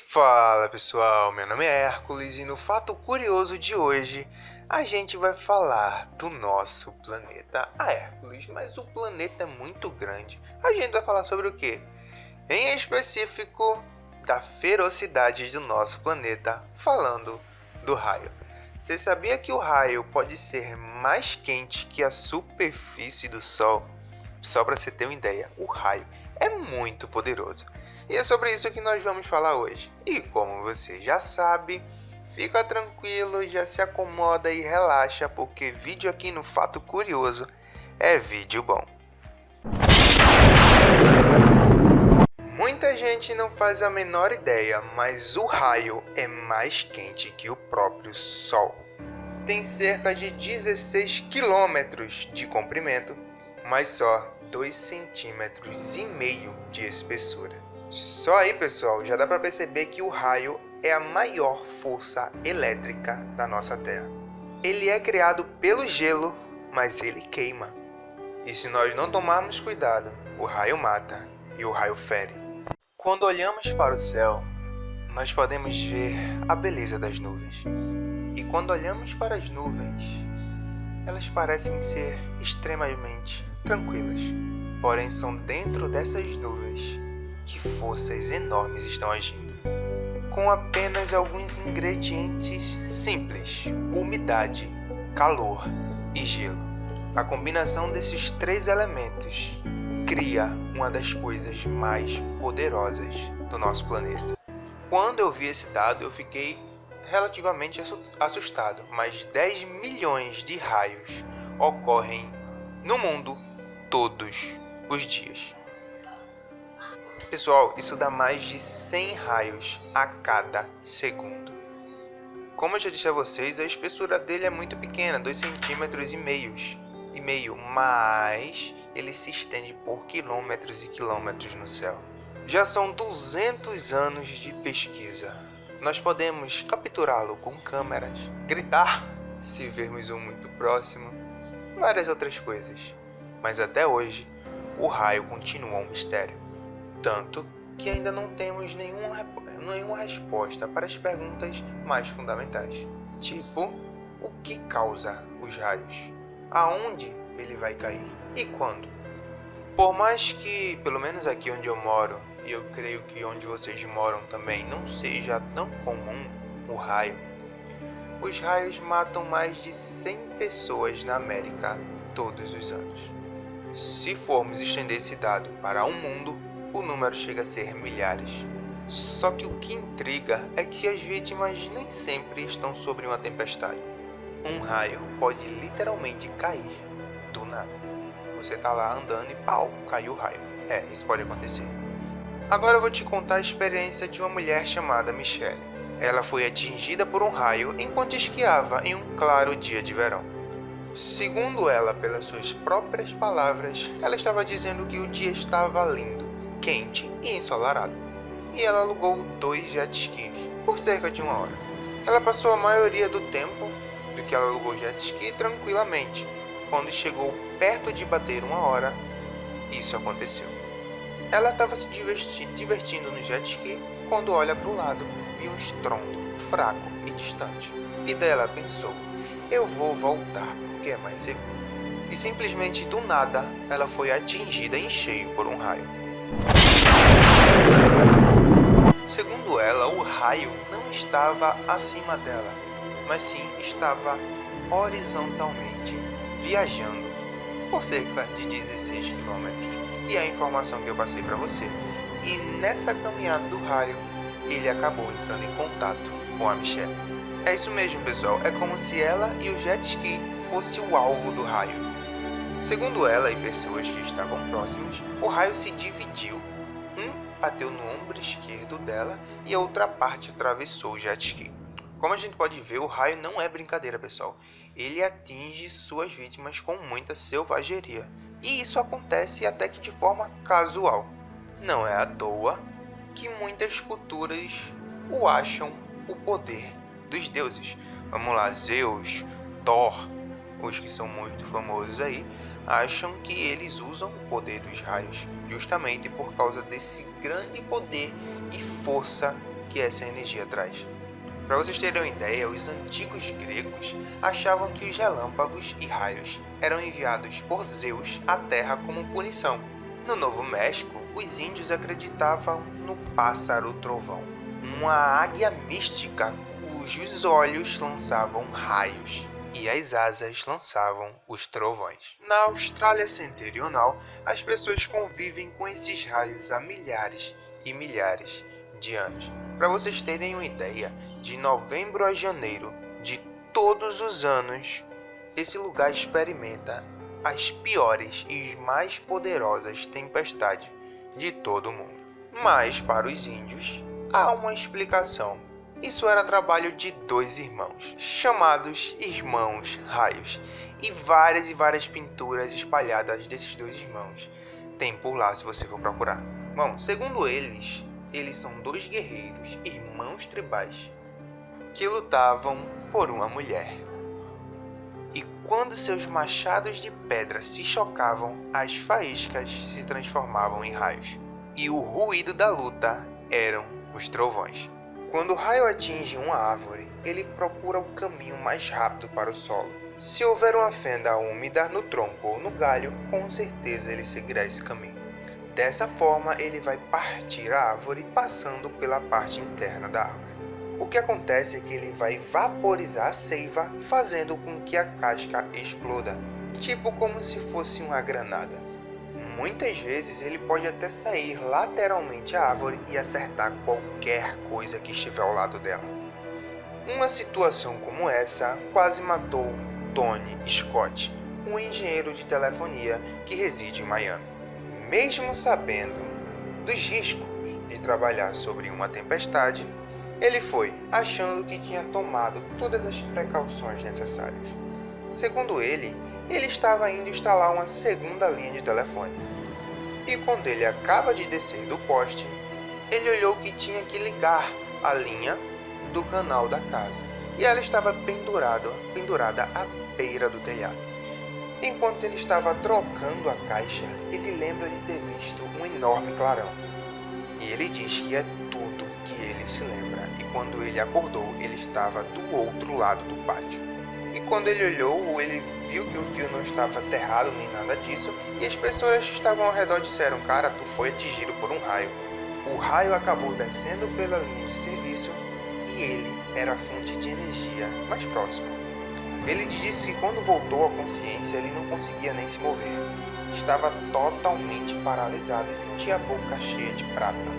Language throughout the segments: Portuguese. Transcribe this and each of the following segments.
Fala pessoal, meu nome é Hércules e no fato curioso de hoje a gente vai falar do nosso planeta Hércules, mas o planeta é muito grande. A gente vai falar sobre o quê? Em específico, da ferocidade do nosso planeta, falando do raio. Você sabia que o raio pode ser mais quente que a superfície do Sol? Só para você ter uma ideia, o raio é muito poderoso. E é sobre isso que nós vamos falar hoje. E como você já sabe, fica tranquilo, já se acomoda e relaxa, porque vídeo aqui no Fato Curioso é vídeo bom. Muita gente não faz a menor ideia, mas o raio é mais quente que o próprio Sol. Tem cerca de 16 quilômetros de comprimento, mas só 2,5 centímetros de espessura. Só aí, pessoal, já dá para perceber que o raio é a maior força elétrica da nossa Terra. Ele é criado pelo gelo, mas ele queima. E se nós não tomarmos cuidado, o raio mata e o raio fere. Quando olhamos para o céu, nós podemos ver a beleza das nuvens. E quando olhamos para as nuvens, elas parecem ser extremamente tranquilas. Porém, são dentro dessas nuvens que forças enormes estão agindo. Com apenas alguns ingredientes simples: umidade, calor e gelo. A combinação desses três elementos cria uma das coisas mais poderosas do nosso planeta. Quando eu vi esse dado, eu fiquei relativamente assustado, mas 10 milhões de raios ocorrem no mundo todos os dias. Pessoal, isso dá mais de 100 raios a cada segundo. Como eu já disse a vocês, a espessura dele é muito pequena, 2,5 cm, mas ele se estende por quilômetros e quilômetros no céu. Já são 200 anos de pesquisa. Nós podemos capturá-lo com câmeras, gritar se vermos um muito próximo, várias outras coisas. Mas até hoje, o raio continua um mistério. Tanto que ainda não temos nenhuma resposta para as perguntas mais fundamentais. Tipo, o que causa os raios? Aonde ele vai cair? E quando? Por mais que, pelo menos aqui onde eu moro, e eu creio que onde vocês moram também, não seja tão comum o raio, os raios matam mais de 100 pessoas na América todos os anos. Se formos estender esse dado para o mundo, o número chega a ser milhares. Só que o que intriga é que as vítimas nem sempre estão sobre uma tempestade. Um raio pode literalmente cair do nada. Você tá lá andando e pau, caiu o raio. Isso pode acontecer. Agora eu vou te contar a experiência de uma mulher chamada Michelle. Ela foi atingida por um raio enquanto esquiava em um claro dia de verão. Segundo ela, pelas suas próprias palavras, ela estava dizendo que o dia estava lindo, quente e ensolarado. E ela alugou 2 jet skis por cerca de 1 hora. Ela passou a maioria do tempo do que ela alugou jet ski tranquilamente. Quando chegou perto de bater 1 hora, isso aconteceu. Ela estava se divertindo no jet ski quando olha para o lado e um estrondo fraco e distante. E daí ela pensou: eu vou voltar porque é mais seguro. E simplesmente do nada ela foi atingida em cheio por um raio. Segundo ela, o raio não estava acima dela, mas sim estava horizontalmente viajando por cerca de 16 quilômetros, que é a informação que eu passei para você. E nessa caminhada do raio, ele acabou entrando em contato com a Michelle. É isso mesmo, pessoal, é como se ela e o jet ski fosse o alvo do raio. Segundo ela e pessoas que estavam próximas, o raio se dividiu. Bateu no ombro esquerdo dela e a outra parte atravessou o jet ski. Como a gente pode ver, o raio não é brincadeira, pessoal. Ele atinge suas vítimas com muita selvageria. E isso acontece até que de forma casual. Não é à toa que muitas culturas o acham o poder dos deuses. Vamos lá, Zeus, Thor, os que são muito famosos aí, acham que eles usam o poder dos raios justamente por causa desse grande poder e força que essa energia traz. Para vocês terem uma ideia, os antigos gregos achavam que os relâmpagos e raios eram enviados por Zeus à Terra como punição. No Novo México, os índios acreditavam no pássaro trovão, uma águia mística cujos olhos lançavam raios e as asas lançavam os trovões. Na Austrália Setentrional, as pessoas convivem com esses raios há milhares e milhares de anos. Para vocês terem uma ideia, de novembro a janeiro de todos os anos, esse lugar experimenta as piores e mais poderosas tempestades de todo o mundo. Mas para os índios, há uma explicação. Isso era trabalho de dois irmãos, chamados Irmãos Raios, e várias pinturas espalhadas desses dois irmãos. Tem por lá se você for procurar. Bom, segundo eles são dois guerreiros, irmãos tribais, que lutavam por uma mulher. E quando seus machados de pedra se chocavam, as faíscas se transformavam em raios. E o ruído da luta eram os trovões. Quando o raio atinge uma árvore, ele procura o caminho mais rápido para o solo. Se houver uma fenda úmida no tronco ou no galho, com certeza ele seguirá esse caminho. Dessa forma, ele vai partir a árvore passando pela parte interna da árvore. O que acontece é que ele vai vaporizar a seiva, fazendo com que a casca exploda, tipo como se fosse uma granada. Muitas vezes ele pode até sair lateralmente à árvore e acertar qualquer coisa que estiver ao lado dela. Uma situação como essa quase matou Tony Scott, um engenheiro de telefonia que reside em Miami. Mesmo sabendo dos riscos de trabalhar sobre uma tempestade, ele foi, achando que tinha tomado todas as precauções necessárias. Segundo ele estava indo instalar uma segunda linha de telefone. E quando ele acaba de descer do poste, ele olhou que tinha que ligar a linha do canal da casa. E ela estava pendurada à beira do telhado. Enquanto ele estava trocando a caixa, ele lembra de ter visto um enorme clarão. E ele diz que é tudo que ele se lembra. E quando ele acordou, ele estava do outro lado do pátio. E quando ele olhou, ele viu que o fio não estava aterrado nem nada disso. E as pessoas que estavam ao redor disseram: "Cara, tu foi atingido por um raio." O raio acabou descendo pela linha de serviço e ele era a fonte de energia mais próxima. Ele disse que quando voltou à consciência, ele não conseguia nem se mover. Estava totalmente paralisado e sentia a boca cheia de prata.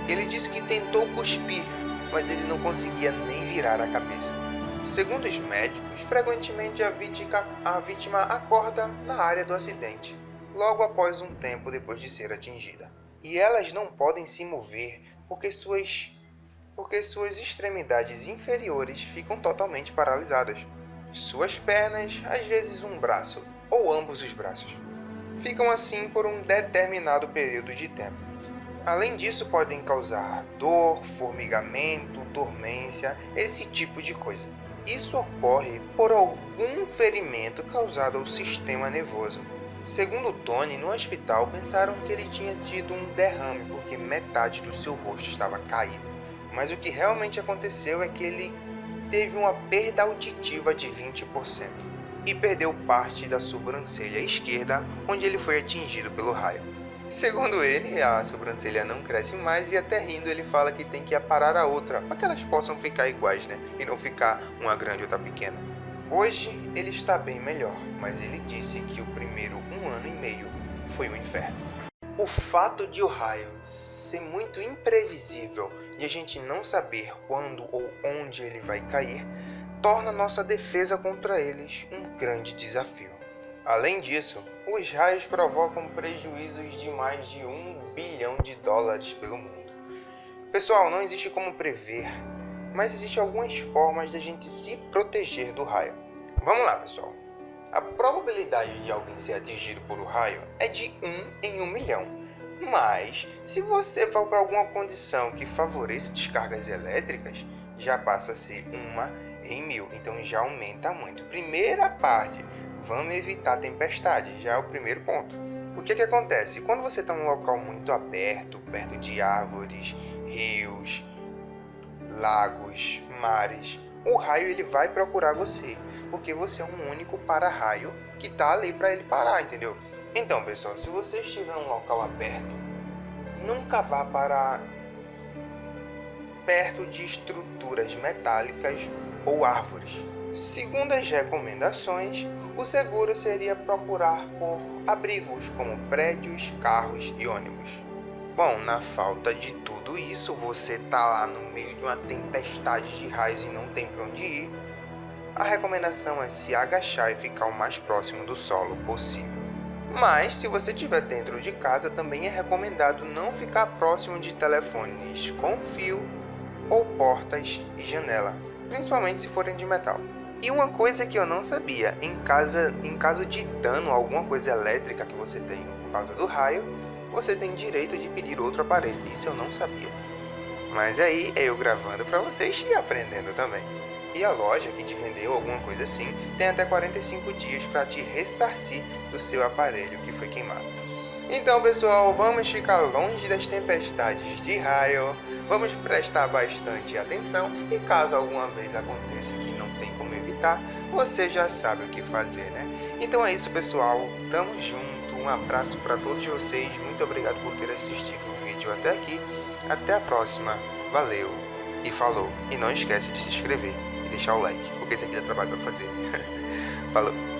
Ele disse que tentou cuspir, mas ele não conseguia nem virar a cabeça. Segundo os médicos, frequentemente a vítima acorda na área do acidente, logo após um tempo depois de ser atingida. E elas não podem se mover porque suas extremidades inferiores ficam totalmente paralisadas. Suas pernas, às vezes um braço, ou ambos os braços, ficam assim por um determinado período de tempo. Além disso, podem causar dor, formigamento, dormência, esse tipo de coisa. Isso ocorre por algum ferimento causado ao sistema nervoso. Segundo Tony, no hospital pensaram que ele tinha tido um derrame porque metade do seu rosto estava caído. Mas o que realmente aconteceu é que ele teve uma perda auditiva de 20% e perdeu parte da sobrancelha esquerda, onde ele foi atingido pelo raio. Segundo ele, a sobrancelha não cresce mais e até rindo ele fala que tem que aparar a outra, para que elas possam ficar iguais, né? E não ficar uma grande e outra pequena. Hoje ele está bem melhor, mas ele disse que o primeiro 1 ano e meio foi um inferno. O fato de o raio ser muito imprevisível e a gente não saber quando ou onde ele vai cair, torna nossa defesa contra eles um grande desafio. Além disso, os raios provocam prejuízos de mais de $1 bilhão pelo mundo. Pessoal, não existe como prever, mas existem algumas formas de a gente se proteger do raio. Vamos lá, pessoal. A probabilidade de alguém ser atingido por um raio é de 1 em 1 milhão. Mas, se você for para alguma condição que favoreça descargas elétricas, já passa a ser 1 em 1000. Então já aumenta muito. Primeira parte, vamos evitar tempestade, já é o primeiro ponto. O que acontece? Quando você está em um local muito aberto, perto de árvores, rios, lagos, mares, o raio ele vai procurar você, porque você é um único para-raio que tá ali para ele parar, entendeu? Então, pessoal, se você estiver em um local aberto, nunca vá para perto de estruturas metálicas ou árvores. Segundo as recomendações, o seguro seria procurar por abrigos como prédios, carros e ônibus. Bom, na falta de tudo isso, você tá lá no meio de uma tempestade de raios e não tem para onde ir, a recomendação é se agachar e ficar o mais próximo do solo possível. Mas, se você estiver dentro de casa, também é recomendado não ficar próximo de telefones com fio ou portas e janela, principalmente se forem de metal. E uma coisa que eu não sabia, em caso de dano a alguma coisa elétrica que você tem por causa do raio, você tem direito de pedir outro aparelho. Isso eu não sabia. Mas aí é eu gravando para vocês e aprendendo também. E a loja que te vendeu alguma coisa assim tem até 45 dias para te ressarcir do seu aparelho que foi queimado. Então, pessoal, vamos ficar longe das tempestades de raio, vamos prestar bastante atenção e caso alguma vez aconteça que não tem como evitar, você já sabe o que fazer, né? Então é isso, pessoal, tamo junto, um abraço para todos vocês, muito obrigado por ter assistido o vídeo até aqui, até a próxima, valeu e falou! E não esquece de se inscrever e deixar o like, porque isso aqui dá trabalho para fazer. Falou!